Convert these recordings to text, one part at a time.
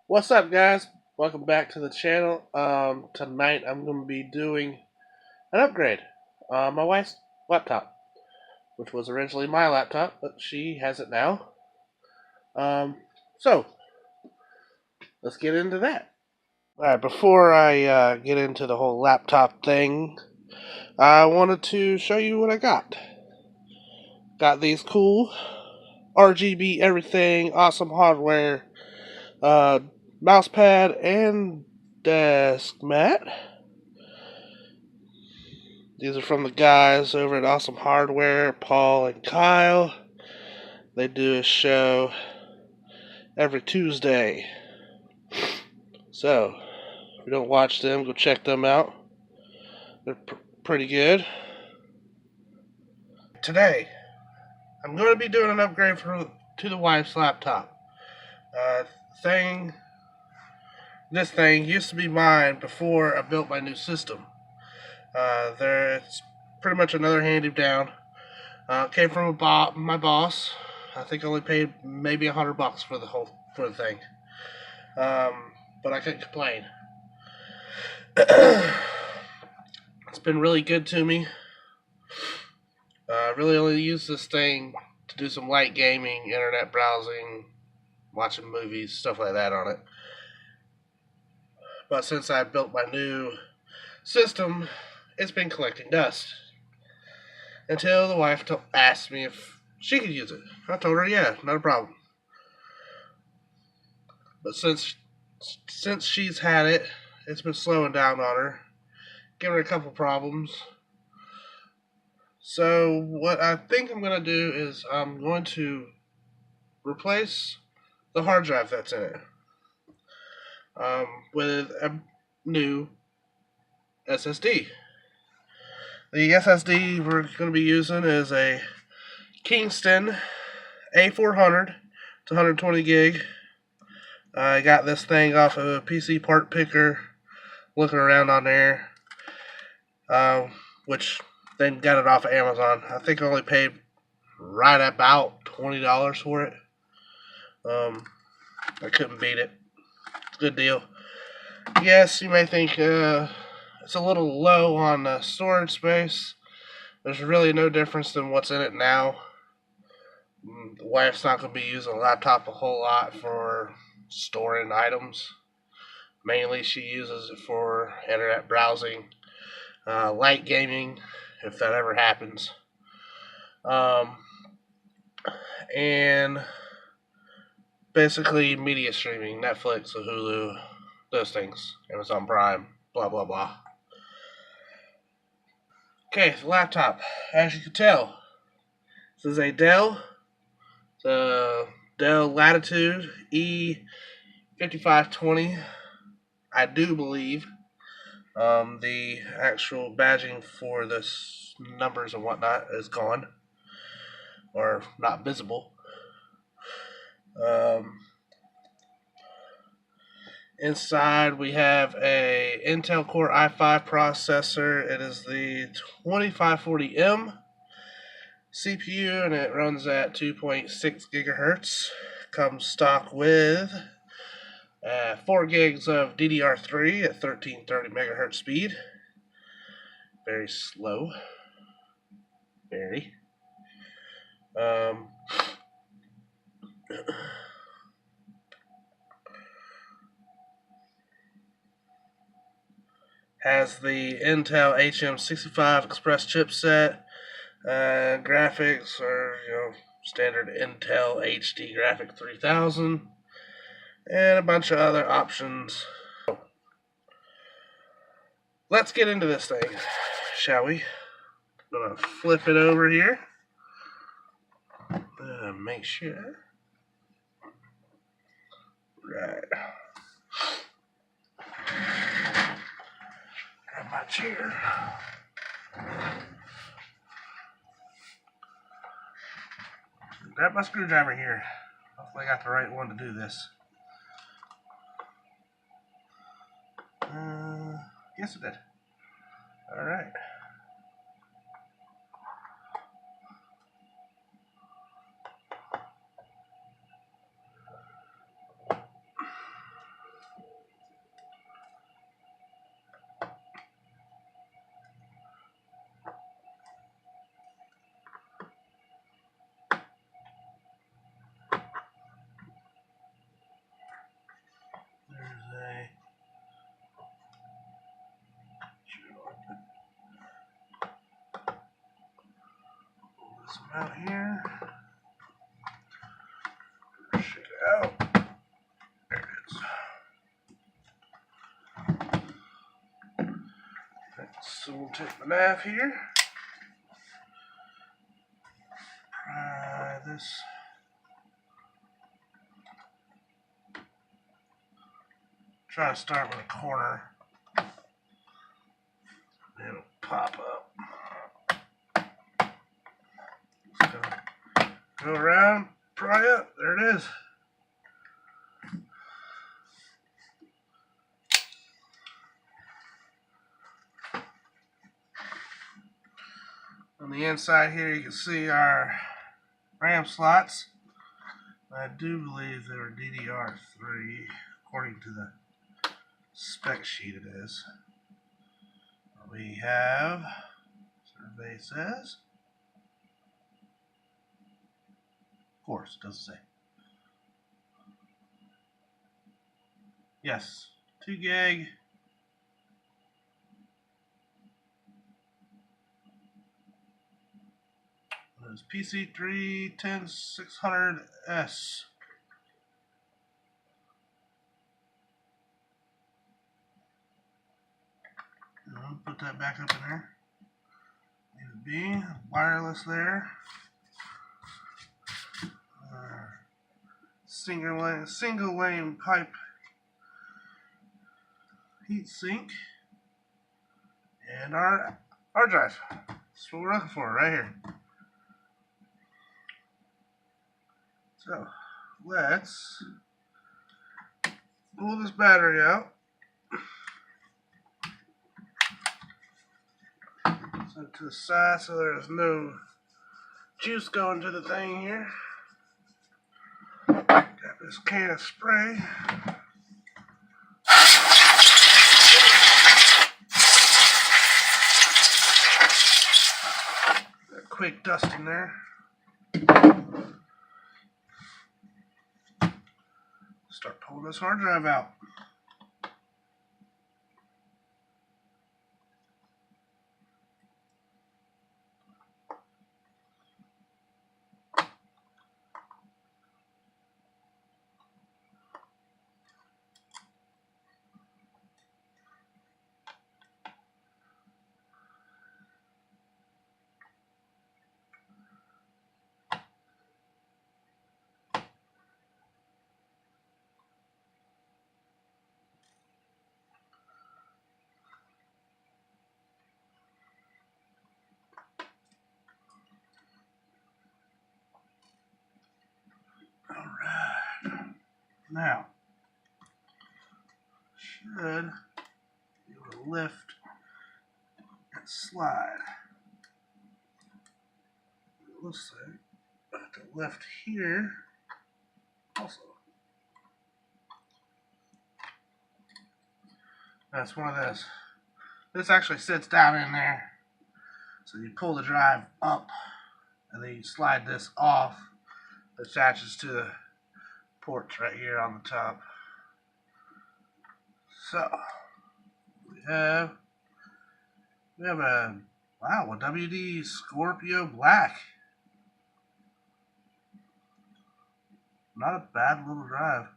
What's up, guys? Welcome back to the channel. Tonight I'm going to be doing an upgrade on my wife's laptop, which was originally my laptop, but she has it now. So let's get into that. All right, before I get into the whole laptop thing, I wanted to show you what I got. Got these cool RGB everything, awesome hardware, mouse pad and desk mat. These are from the guys over at Awesome Hardware, Paul and Kyle. They do a show every Tuesday. So, if you don't watch them, go check them out. They're pretty good. Today, I'm going to be doing an upgrade to the wife's laptop. This thing used to be mine before I built my new system. It's pretty much another hand-me-down. Came from my boss. I think I only paid maybe $100 for the thing. But I couldn't complain. It's been really good to me. I really only use this thing to do some light gaming, internet browsing, watching movies, stuff like that on it. But since I built my new system, it's been collecting dust. Until the wife asked me if she could use it. I told her, yeah, not a problem. But since she's had it, it's been slowing down on her, giving her a couple problems. So what I think I'm going to do is I'm going to replace the hard drive that's in it with a new SSD. The SSD we're going to be using is a Kingston A400 to 120 gig. I got this thing off of a PC part picker, looking around on there, which then got it off of Amazon. I think I only paid right about $20 for it. I couldn't beat it. It's a good deal. Yes, you may think it's a little low on storage space. There's really no difference than what's in it now. The wife's not going to be using a laptop a whole lot for storing items. Mainly she uses it for internet browsing, light gaming, if that ever happens. And basically media streaming, Netflix, Hulu, those things, Amazon Prime, blah, blah, blah. Okay, the laptop, as you can tell, this is a Dell, the Dell Latitude E5520, I do believe. The actual badging for this numbers and whatnot is gone, or not visible. Inside we have a Intel Core i5 processor. It is the 2540M CPU and it runs at 2.6 gigahertz. Comes stock with 4 gigs of DDR3 at 1330 megahertz speed. Very slow. Very. Has the Intel HM65 Express chipset. Graphics are, standard Intel HD Graphic 3000. And a bunch of other options. Let's get into this thing, shall we? I'm going to flip it over here. Make sure. Right. Grab my chair. Grab my screwdriver here. Hopefully I got the right one to do this. Yes, it did. Alright. some out here. Shake it out. There it is. So we'll take the knife here. Pry this. Try to start with a corner. It'll pop up. Just gonna go around, pry up. There it is. On the inside here, you can see our RAM slots. I do believe they were DDR3, according to the spec sheet it is. We have, survey says, of course, it doesn't say. Yes, 2 gig. It is PC3 10600S. Put that back up in there. Leave it be. Wireless there. Single lane pipe heat sink. And our hard drive. That's what we're looking for right here. So let's pull this battery out. Set it to the side so there's no juice going to the thing here. Got this can of spray. A quick dust in there. Start pulling this hard drive out. Alright, now, should be able to lift and slide. It looks like I have to lift here also. That's one of those. This actually sits down in there. So you pull the drive up and then you slide this off. It attaches to the ports right here on the top. So we have a WD Scorpio Black. Not a bad little drive.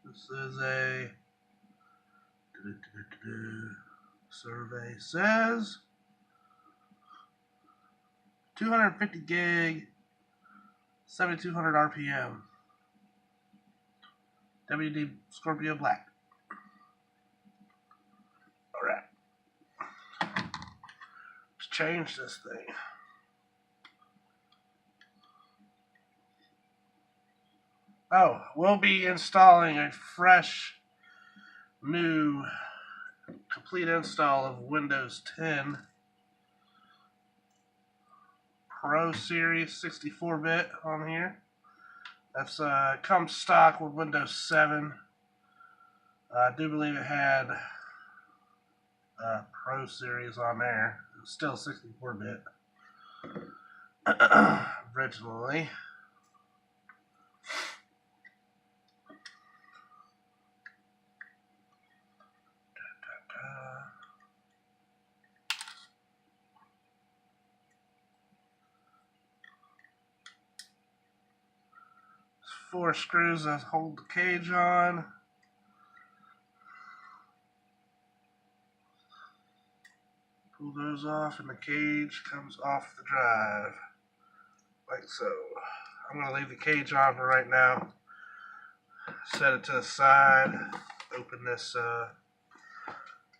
This is a survey says 250 gig, 7200 RPM. WD Scorpio Black. Alright. Let's change this thing. Oh, we'll be installing a fresh, new, complete install of Windows 10 Pro Series 64-bit on here. That's comes stock with Windows 7. I do believe it had Pro Series on there. It's still 64-bit originally. 4 screws that hold the cage on. Pull those off and the cage comes off the drive, like so. I'm going to leave the cage on for right now. Set it to the side. Open this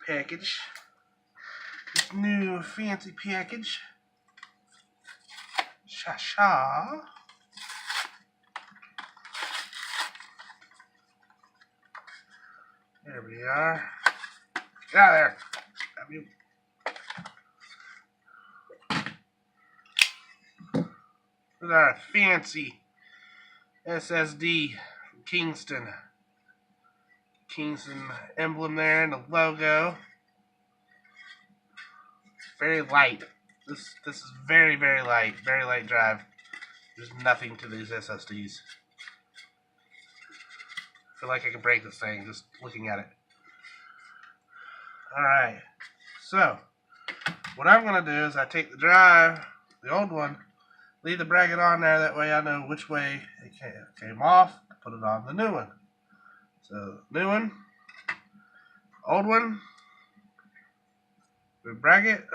package. This new fancy package. Sha-sha. There we are. Get out of there. Have you? With our fancy SSD from Kingston. Kingston emblem there and the logo. Very light. This is very, very light. Very light drive. There's nothing to these SSDs. I feel like I can break this thing just looking at it. Alright. So, what I'm going to do is I take the drive, the old one, leave the bracket on there. That way I know which way it came off. Put it on the new one. So, new one, old one, new bracket,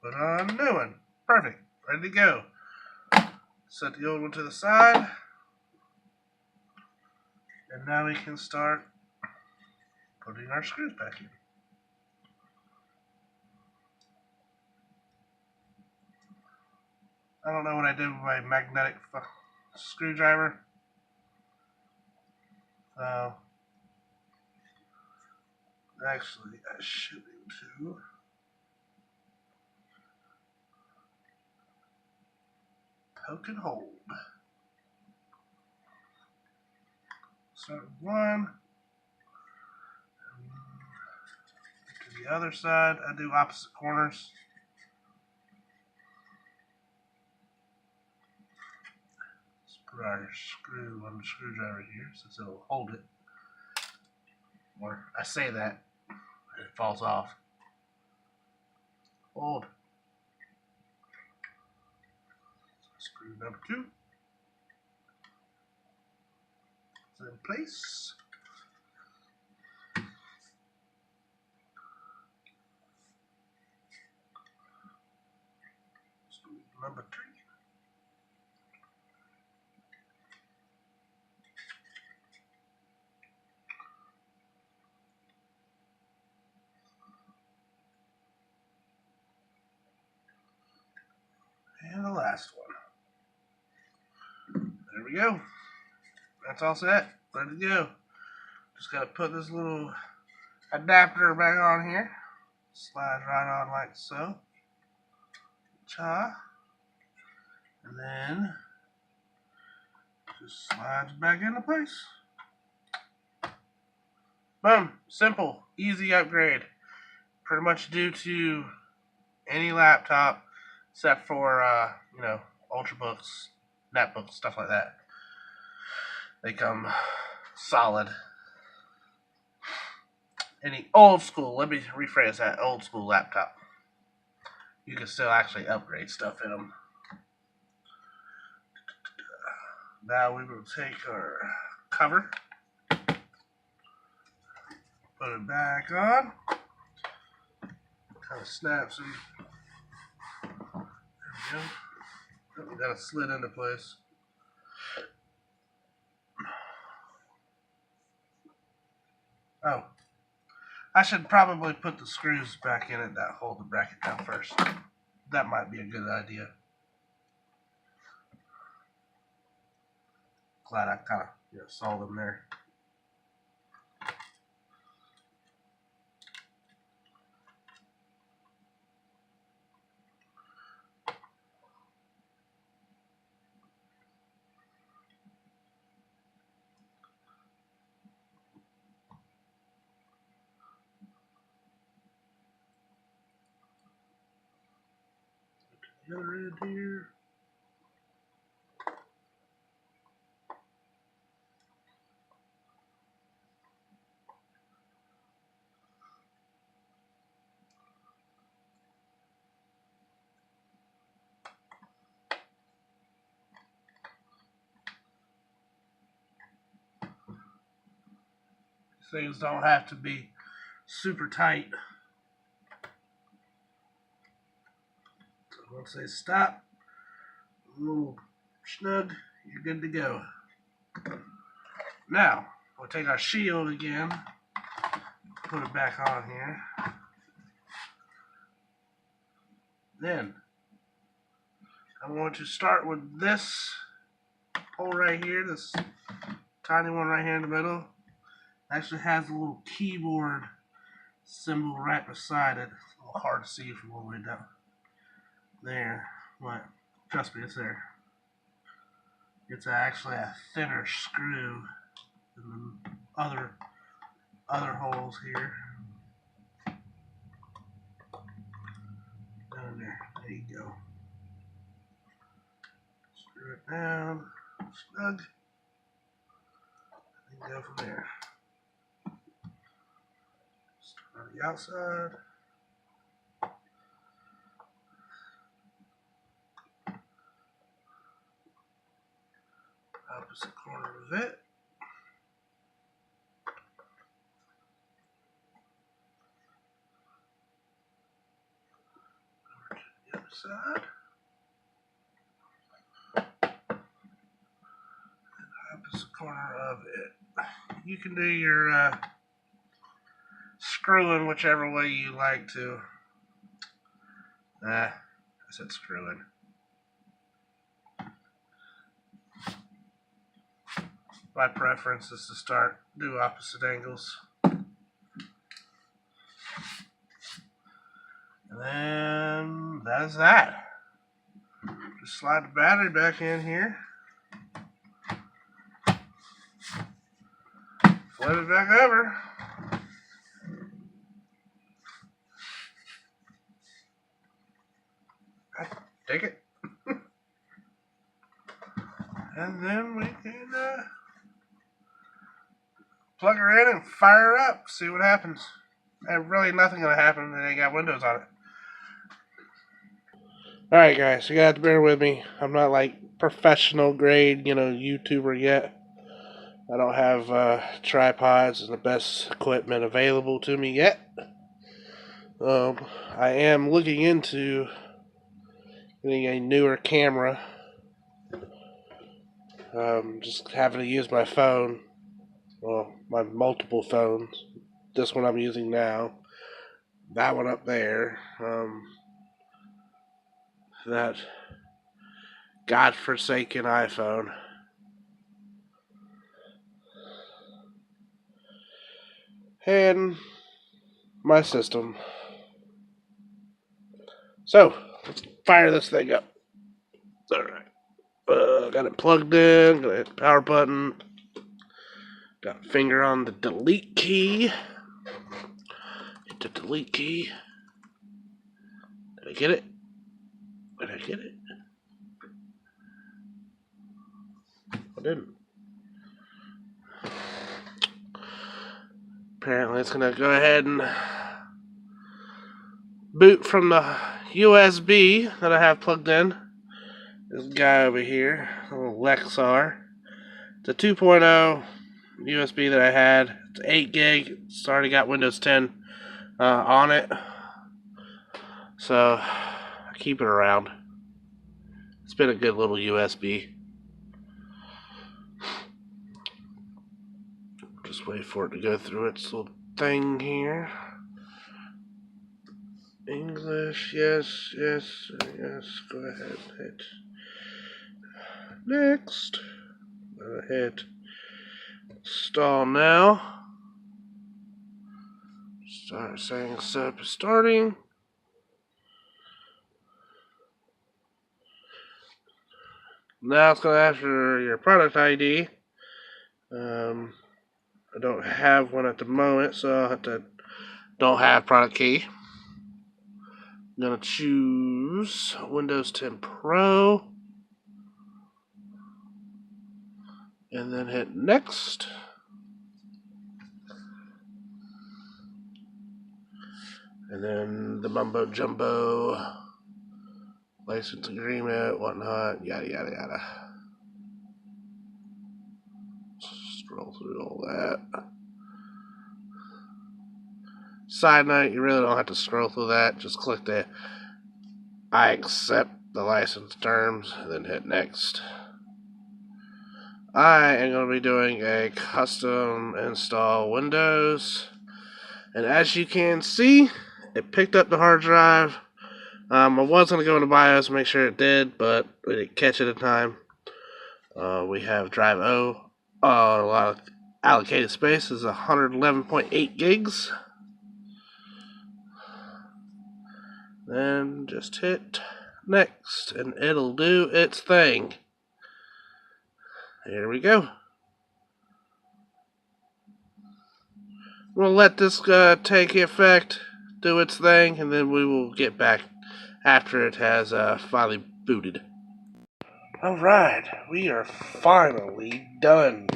put on the new one. Perfect. Ready to go. Set the old one to the side. And now we can start putting our screws back in. I don't know what I did with my magnetic screwdriver. Actually, I should be able to poke and hold. Start with one. To the other side, I do opposite corners. Let's put our screw on the screwdriver here since it'll hold it. Or I say that, and it falls off. Hold. Screw number 2 is in place. Screw number 3. And the last one. There we go. That's all set. Ready to go. Just gotta put this little adapter back on here. Slide right on like so. Cha. And then just slides back into place. Boom. Simple. Easy upgrade. Pretty much due to any laptop except for Ultrabooks, netbooks, stuff like that. They come solid. Any old school, let me rephrase that, old school laptop, you can still actually upgrade stuff in them. Now we will take our cover, put it back on, kind of snaps in. There we go. We got it slid into place. Oh, I should probably put the screws back in it that hold the bracket down first. That might be a good idea. Glad I kind of saw them there. The other end here. Things don't have to be super tight. So once they stop, a little snug, you're good to go. Now, we'll take our shield again, put it back on here. Then, I'm going to start with this hole right here, this tiny one right here in the middle. It actually has a little keyboard symbol right beside it. It's a little hard to see from all the way down there, but trust me, it's there. It's actually a thinner screw than the other holes here. Down there. There you go. Screw it down, snug, and go from there. Start on the outside. Opposite corner of it. Over to the other side. Opposite corner of it. You can do your screwing whichever way you like to. I said screwing. My preference is to do opposite angles. And then that is that. Just slide the battery back in here. Flip it back over. Take it. And then we can plug her in and fire her up. See what happens. Really nothing gonna happen when they got Windows on it. Alright guys, you gotta bear with me. I'm not like professional grade, YouTuber yet. I don't have tripods and the best equipment available to me yet. I am looking into getting a newer camera. Just having to use my phone. Well, my multiple phones. This one I'm using now. That one up there. That godforsaken iPhone. And my system. So, let's fire this thing up. Alright. Got it plugged in. Got the power button. Got a finger on the delete key. Hit the delete key. Did I get it? Did I get it? I didn't. Apparently it's going to go ahead and boot from the USB that I have plugged in. This guy over here, a little Lexar. It's a 2.0 USB that I had. It's 8 gig. It's already got Windows 10 on it. So I keep it around. It's been a good little USB. Just wait for it to go through its little thing here. English, yes, yes, yes. Go ahead, hit next. Hit install now. Start saying setup is starting. Now it's going to ask for your product ID. I don't have one at the moment, so I'll have to don't have product key. I'm going to choose Windows 10 Pro. And then hit next. And then the mumbo jumbo license agreement, whatnot, yada yada yada. Scroll through all that. Side note, you really don't have to scroll through that. Just click the I accept the license terms, and then hit next. I am going to be doing a custom install Windows, and as you can see, it picked up the hard drive. I was going to go into BIOS and make sure it did, but we didn't catch it in time. We have drive O. A lot of allocated space is 111.8 gigs. Then just hit next, and it'll do its thing. Here we go. We'll let this take effect, do its thing, and then we will get back after it has finally booted. Alright, we are finally done.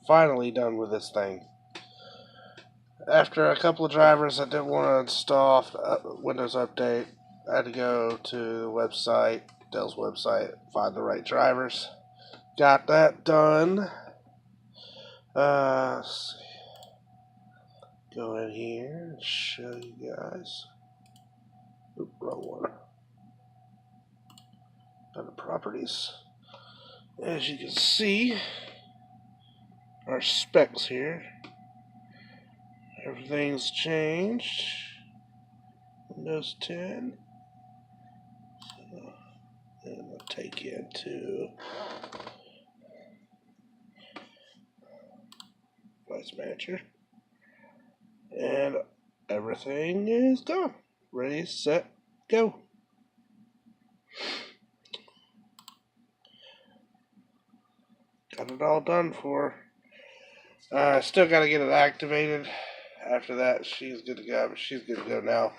Finally done with this thing. After a couple of drivers I didn't want to install Windows Update, I had to go to the website, Dell's website, find the right drivers. Got that done. Let's see. Go in here and show you guys. Oop, wrong one. Go to properties. As you can see, our specs here. Everything's changed. Windows 10. So, and I'll take you into Device Manager. And everything is done. Ready, set, go. Got it all done for. Still got to get it activated. After that, she's good to go. But she's good to go now.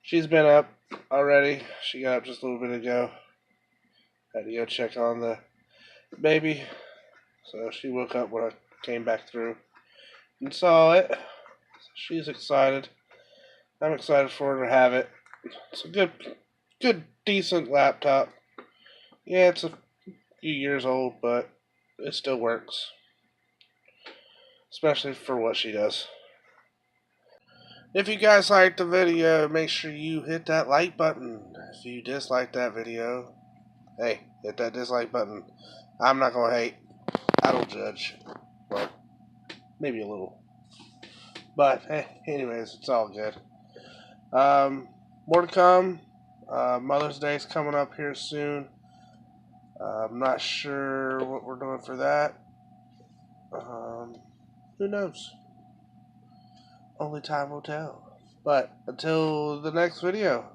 She's been up already. She got up just a little bit ago. Had to go check on the baby. So she woke up when I came back through and saw it. So she's excited. I'm excited for her to have it. It's a good, decent laptop. Yeah, it's a few years old, but it still works. Especially for what she does. If you guys liked the video, make sure you hit that like button. If you dislike that video, hey, hit that dislike button. I'm not going to hate. I don't judge. Well, maybe a little. But, hey, anyways, it's all good. More to come. Mother's Day is coming up here soon. I'm not sure what we're doing for that. Who knows? Only time will tell. But until the next video,